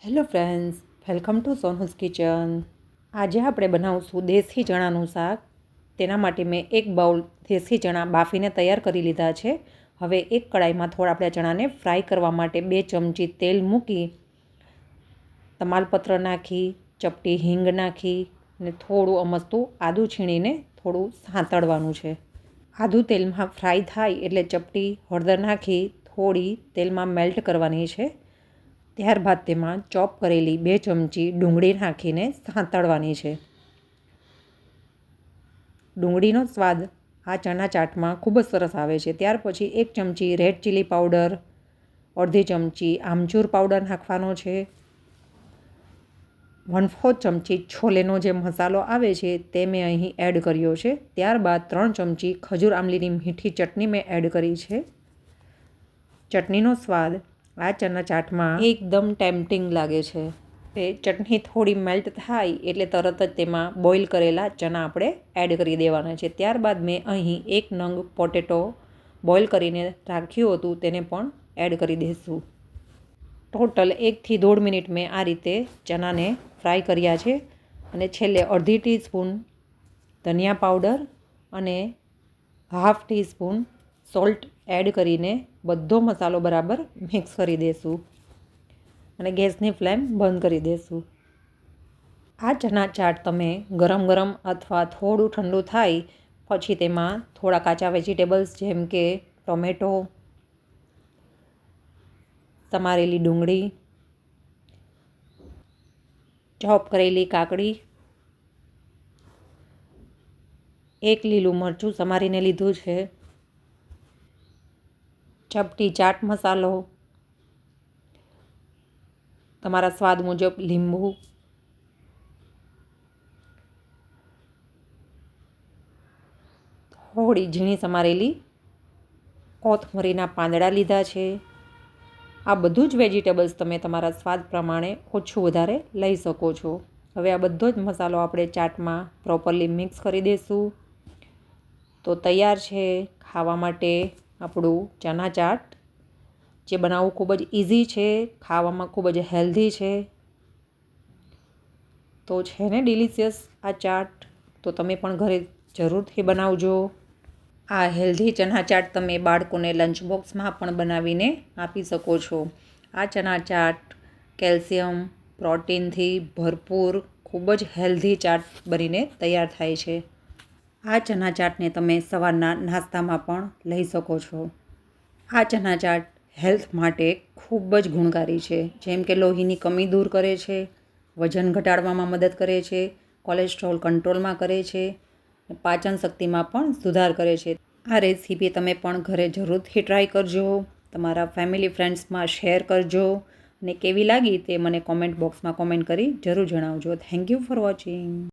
Hello friends, welcome to Sonu's kitchen. આજે આપણે બનાવશું દેશી ચણાનું શાક. તેના માટે મેં એક બાઉલ દેશી ચણા બાફીને તૈયાર કરી લીધા છે. હવે એક કડાઈમાં થોડા આપણે ચણાને ફ્રાય કરવા માટે 2 ચમચી તેલ મૂકી તમાલપત્ર નાખી, ચપટી હિંગ નાખી અને થોડું અમસ્તું આદું છીણીને થોડું સાંતળવાનું છે. આદું તેલમાં ફ્રાય થાય એટલે ચપટી હળદર નાખી થોડી તેલમાં મેલ્ટ કરવાની છે. ત્યારબાદ તેમાં ચોપ કરેલી 2 ચમચી ડુંગળી નાખીને સાંતળવાની છે. ડુંગળીનો સ્વાદ આ ચણા ચાટમાં ખૂબ જ સરસ આવે છે. ત્યાર પછી 1 ચમચી રેડ ચીલી પાવડર, અડધી ચમચી આમચૂર પાવડર નાખવાનો છે. 1/4 ચમચી છોલેનો જે મસાલો આવે છે તે મેં અહીં એડ કર્યો છે. ત્યારબાદ 3 ચમચી ખજૂર આમલીની મીઠી ચટણી મેં એડ કરી છે. ચટણીનો સ્વાદ આ ચણા ચાટમાં એકદમ ટેમ્પટિંગ લાગે છે. તે ચટણી થોડી મેલ્ટ થાય એટલે તરત જ તેમાં બોઇલ કરેલા ચણા આપણે એડ કરી દેવાના છે. ત્યારબાદ મેં અહીં 1 નંગ પોટેટો બોઇલ કરીને રાખ્યું હતું તેને પણ એડ કરી દઈશું. ટોટલ 1 થી 1.5 મિનિટ મેં આ રીતે ચણાને ફ્રાય કર્યા છે અને છેલ્લે અડધી ટીસ્પૂન ધનિયા પાવડર અને 1/2 ટીસ્પૂન સોલ્ટ એડ કરીને બધો મસાલો બરાબર મિક્સ કરી દઈશું અને ગેસની ફ્લેમ બંધ કરી દઈશું. આ ચણા ચાટ તમે ગરમ ગરમ અથવા થોડું ઠંડુ થાય પછી તેમાં થોડા કાચા વેજીટેબલ્સ જેમ કે ટોમેટો, સમારેલી ડુંગળી, ચોપ કરેલી કાકડી, 1 લીલું મરચું સમારીને લીધું છે, ચપટી ચાટ મસાલો, તમારા સ્વાદ મુજબ લીંબુ, થોડી ઝીણી સમારેલી કોથમરીના પાંદડા લીધા છે. આ બધું જ વેજીટેબલ્સ તમે તમારા સ્વાદ પ્રમાણે ઓછું વધારે લઈ શકો છો. હવે આ બધો જ મસાલો આપણે ચાટમાં પ્રોપરલી મિક્સ કરી દઈશું. તો તૈયાર છે ખાવા માટે આપણું ચણા ચાટ, જે બનાવવું ખૂબ જ ઇઝી છે, ખાવામાં ખૂબ જ હેલ્ધી છે. તો છે ને ડિલિશિયસ આ ચાટ, તો તમે પણ ઘરે જરૂરથી બનાવજો. આ હેલ્ધી ચણા ચાટ તમે બાળકોને લંચ બોક્સમાં પણ બનાવીને આપી શકો છો. આ ચણા ચાટ કેલ્શિયમ, પ્રોટીનથી ભરપૂર ખૂબ જ હેલ્ધી ચાટ બનીને તૈયાર થાય છે. આ ચણા ચાટને તમે સવારના નાસ્તામાં પણ લઈ શકો છો. આ ચણા ચાટ હેલ્થ માટે ખૂબ જ ગુણકારી છે. જેમ કે લોહીની કમી દૂર કરે છે, વજન ઘટાડવામાં મદદ કરે છે, કોલેસ્ટ્રોલ કંટ્રોલમાં કરે છે, પાચન શક્તિમાં પણ સુધાર કરે છે. આ રેસીપી તમે પણ ઘરે જરૂરથી ટ્રાય કરજો. તમારા ફેમિલી ફ્રેન્ડ્સમાં શેર કરજો અને કેવી લાગી તે મને કોમેન્ટ બોક્સમાં કોમેન્ટ કરી જરૂર જણાવજો. Thank you for watching.